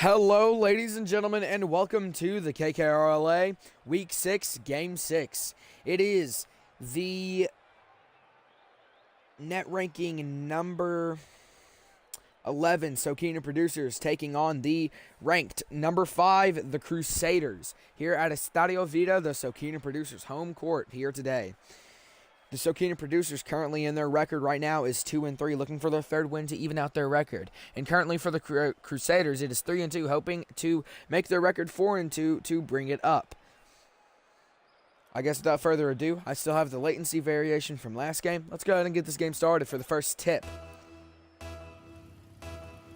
Hello, ladies and gentlemen, and welcome to the KKRLA Week 6, Game 6. It is the net ranking number 11 Sokena Producers taking on the ranked number 5, the Crusaders, here at Estadio Vida, the Sokena Producers' home court here today. The Sokena Producers currently in their record right now is 2-3, looking for their third win to even out their record. And currently for the Crusaders, it is 3-2, hoping to make their record 4-2 to bring it up. I guess without further ado, I still have the latency variation from last game. Let's go ahead and get this game started for the first tip.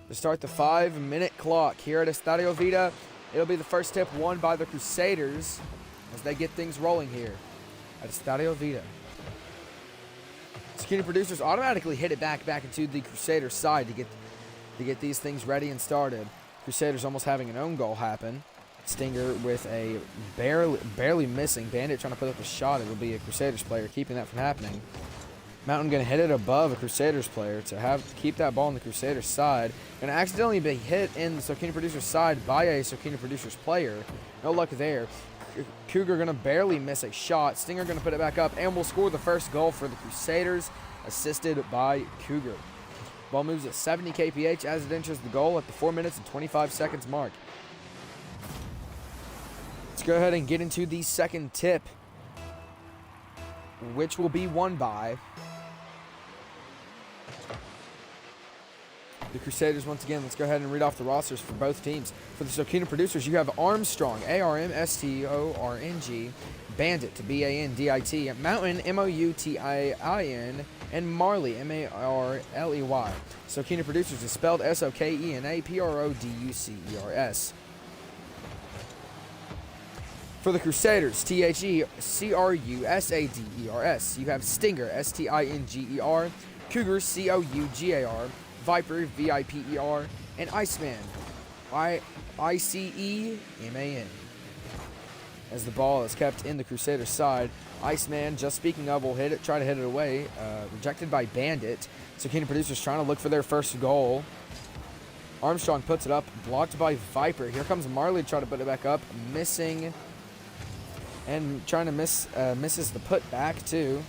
To start the 5-minute clock here at Estadio Vida, it'll be the first tip won by the Crusaders as they get things rolling here at Estadio Vida. Sokena Producers automatically hit it back into the Crusaders side to get these things ready and started. Crusaders almost having an own goal happen. Stinger with a barely missing. Bandit trying to put up a shot. It will be a Crusaders player keeping that from happening. Mountain going to hit it above a Crusaders player to keep that ball on the Crusaders side. Going to accidentally be hit in the Sokena Producers side by a Sokena Producers player. No luck there. Cougar going to barely miss a shot. Stinger going to put it back up and will score the first goal for the Crusaders, assisted by Cougar. Ball moves at 70 kph as it enters the goal at the 4 minutes and 25 seconds mark. Let's go ahead and get into the second tip, which will be won by the Crusaders. Once again, let's go ahead and read off the rosters for both teams. For the Sokena Producers, you have Armstrong, A-R-M-S-T-O-R-N-G, Bandit, B-A-N-D-I-T, Mountain, M-O-U-T-I-I-N, and Marley, M-A-R-L-E-Y. Sokena Producers is spelled S-O-K-E-N-A-P-R-O-D-U-C-E-R-S. For the Crusaders, T-H-E-C-R-U-S-A-D-E-R-S, you have Stinger, S-T-I-N-G-E-R, Cougar, C-O-U-G-A-R, Viper, V-I-P-E-R, and Iceman, I-C-E-M-A-N. As the ball is kept in the Crusaders side, Iceman, just speaking of, will try to hit it away, rejected by Bandit. Sokena Producers trying to look for their first goal. Armstrong puts it up, blocked by Viper. Here comes Marley to try to put it back up, missing, and trying to misses the put back too.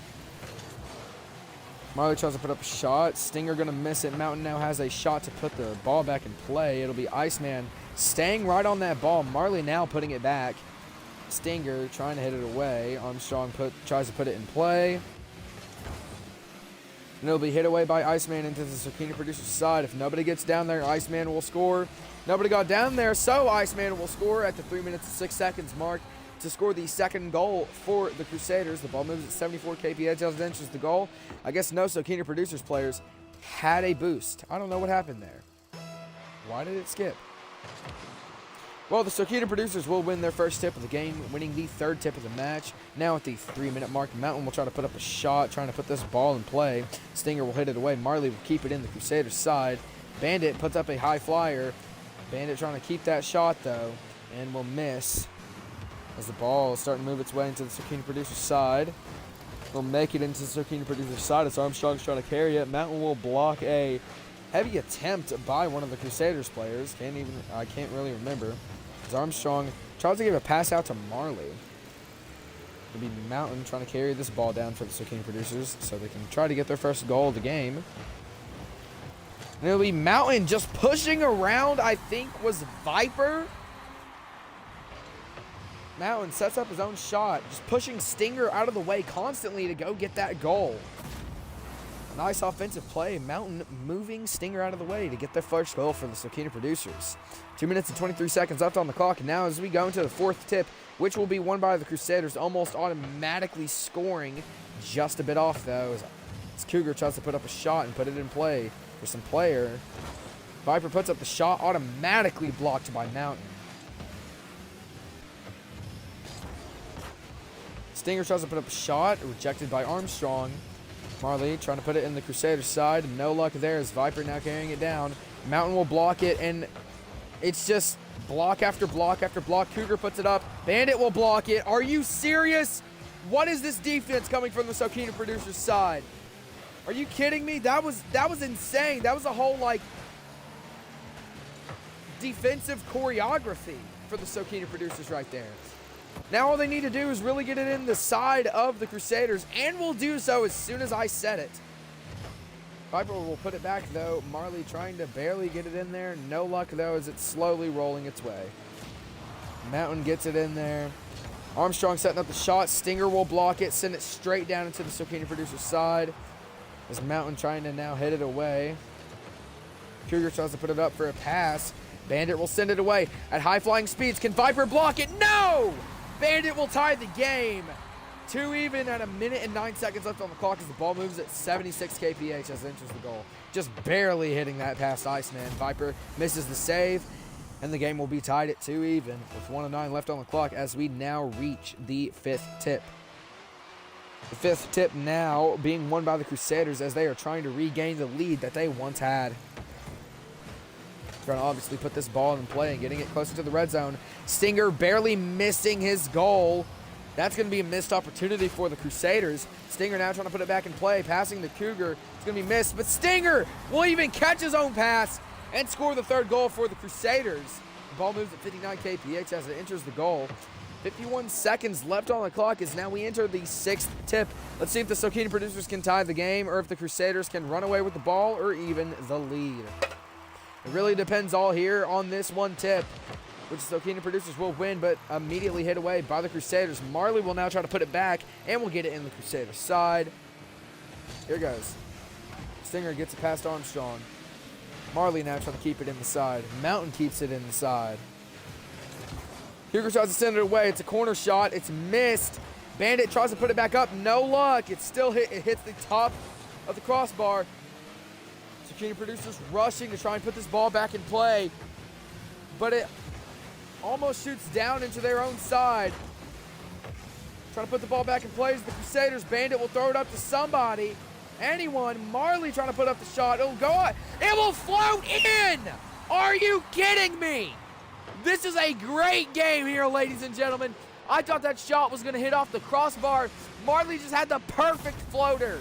Marley tries to put up a shot. Stinger going to miss it. Mountain now has a shot to put the ball back in play. It'll be Iceman staying right on that ball. Marley now putting it back. Stinger trying to hit it away. Armstrong tries to put it in play. And it'll be hit away by Iceman into the Sokena Producers side. If nobody gets down there, Iceman will score. Nobody got down there, so Iceman will score at the 3 minutes and 6 seconds mark to score the second goal for the Crusaders. The ball moves at 74 kph as it enters the goal. I guess no Sokena Producers players had a boost. I don't know what happened there. Why did it skip? Well, the Sokena Producers will win their first tip of the game, winning the third tip of the match. Now at the 3-minute mark, Mountain will try to put up a shot, trying to put this ball in play. Stinger will hit it away. Marley will keep it in the Crusaders side. Bandit puts up a high flyer. Bandit trying to keep that shot, though, and will miss. As the ball is starting to move its way into the Sokena Producers side. Will make it into the Sokena Producers side as Armstrong's trying to carry it. Mountain will block a heavy attempt by one of the Crusaders players. I can't really remember. As Armstrong tries to give a pass out to Marley. It'll be Mountain trying to carry this ball down for the Sokena Producers so they can try to get their first goal of the game. And it'll be Mountain just pushing around, I think was Viper. Mountain sets up his own shot, just pushing Stinger out of the way constantly to go get that goal. Nice offensive play. Mountain moving Stinger out of the way to get their first goal for the Sokena Producers. 2 minutes and 23 seconds left on the clock. And now as we go into the fourth tip, which will be won by the Crusaders, almost automatically scoring. Just a bit off, though, as Cougar tries to put up a shot and put it in play for some player. Viper puts up the shot, automatically blocked by Mountain. Stinger tries to put up a shot, rejected by Armstrong. Marley trying to put it in the Crusaders side. No luck there as Viper now carrying it down. Mountain will block it, and it's just block after block after block. Cougar puts it up. Bandit will block it. Are you serious? What is this defense coming from the Sokena Producers side? Are you kidding me? That was insane. That was a whole, like, defensive choreography for the Sokena producers right there. Now all they need to do is really get it in the side of the Crusaders, and will do so as soon as I set it. Viper will put it back, though. Marley trying to barely get it in there. No luck, though, as it's slowly rolling its way. Mountain gets it in there. Armstrong setting up the shot. Stinger will block it, send it straight down into the Sokena producer's side. As Mountain trying to now hit it away. Cougar tries to put it up for a pass. Bandit will send it away at high flying speeds. Can Viper block it? No! Bandit will tie the game. 2 even at 1 minute and 9 seconds left on the clock as the ball moves at 76 kph as it enters the goal. Just barely hitting that past Iceman. Viper misses the save, and the game will be tied at 2 even with 1:09 left on the clock as we now reach the 5th tip. The 5th tip now being won by the Crusaders as they are trying to regain the lead that they once had. Trying to obviously put this ball in play and getting it closer to the red zone. Stinger barely missing his goal. That's going to be a missed opportunity for the Crusaders. Stinger now trying to put it back in play, passing the Cougar. It's going to be missed, but Stinger will even catch his own pass and score the 3rd goal for the Crusaders. The ball moves at 59 kph as it enters the goal. 51 seconds left on the clock as now we enter the 6th tip. Let's see if the Sokena producers can tie the game or if the Crusaders can run away with the ball or even the lead. It really depends all here on this one tip, which the Sokena producers will win, but immediately hit away by the Crusaders. Marley will now try to put it back, and will get it in the Crusaders' side. Here goes. Stinger gets it past Armstrong. Marley now trying to keep it in the side. Mountain keeps it in the side. Cougar tries to send it away. It's a corner shot. It's missed. Bandit tries to put it back up. No luck. It still hits the top of the crossbar. Sokena producers rushing to try and put this ball back in play, but it almost shoots down into their own side. Trying to put the ball back in play is the Crusaders. Bandit will throw it up to somebody, anyone. Marley trying to put up the shot. It'll go on. It will float in. Are you kidding me? This is a great game here, ladies and gentlemen. I thought that shot was going to hit off the crossbar. Marley just had the perfect floater.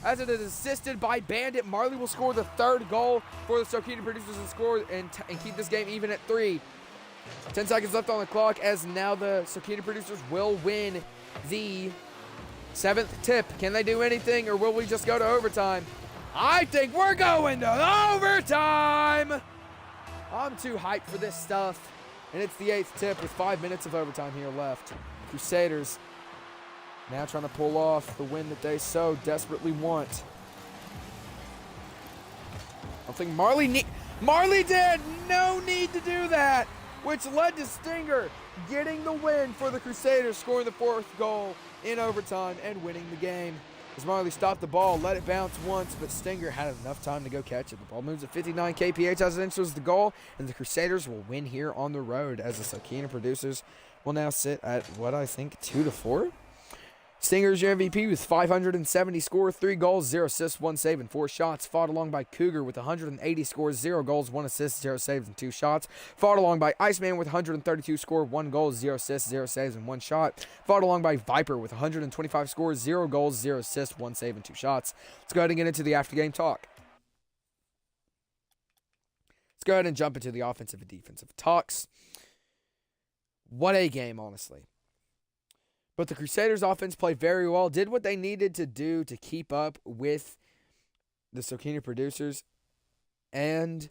As it is assisted by Bandit, Marley will score the 3rd goal for the Sokena producers and score and keep this game even at 3. 10 seconds left on the clock as now the Sokena producers will win the 7th tip. Can they do anything or will we just go to overtime? I think we're going to overtime. I'm too hyped for this stuff. And it's the 8th tip with 5 minutes of overtime here left. Crusaders now trying to pull off the win that they so desperately want. I think Marley did no need to do that, which led to Stinger getting the win for the Crusaders, scoring the 4th goal in overtime and winning the game. As Marley stopped the ball, let it bounce once, but Stinger had enough time to go catch it. The ball moves at 59 kph as it enters the goal, and the Crusaders will win here on the road as the Sokena producers will now sit at, what I think, 2-4? Stinger's your MVP with 570 scores, 3 goals, 0 assists, 1 save, and 4 shots. Fought along by Cougar with 180 scores, 0 goals, 1 assist, 0 saves, and 2 shots. Fought along by Iceman with 132 scores, 1 goal, 0 assists, 0 saves, and 1 shot. Fought along by Viper with 125 scores, 0 goals, 0 assists, 1 save, and 2 shots. Let's go ahead and get into the after-game talk. Let's go ahead and jump into the offensive and defensive talks. What a game, honestly. But the Crusaders offense played very well, did what they needed to do to keep up with the Sokena producers. And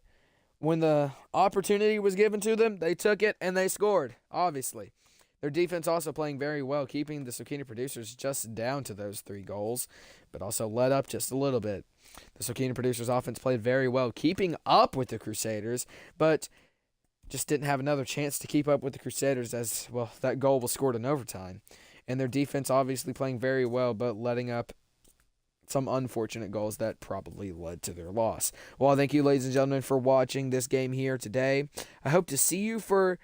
when the opportunity was given to them, they took it and they scored, obviously. Their defense also playing very well, keeping the Sokena producers just down to those 3 goals, but also led up just a little bit. The Sokena producers offense played very well, keeping up with the Crusaders, but just didn't have another chance to keep up with the Crusaders as, well, that goal was scored in overtime. And their defense obviously playing very well, but letting up some unfortunate goals that probably led to their loss. Well, thank you, ladies and gentlemen, for watching this game here today. I hope to see you for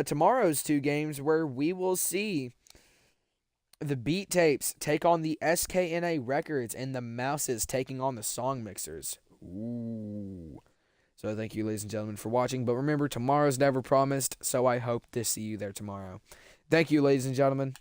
tomorrow's 2 games where we will see the Beat Tapes take on the SKNA Records and the Mouses taking on the Song Mixers. Ooh. So thank you, ladies and gentlemen, for watching. But remember, tomorrow's never promised, so I hope to see you there tomorrow. Thank you, ladies and gentlemen.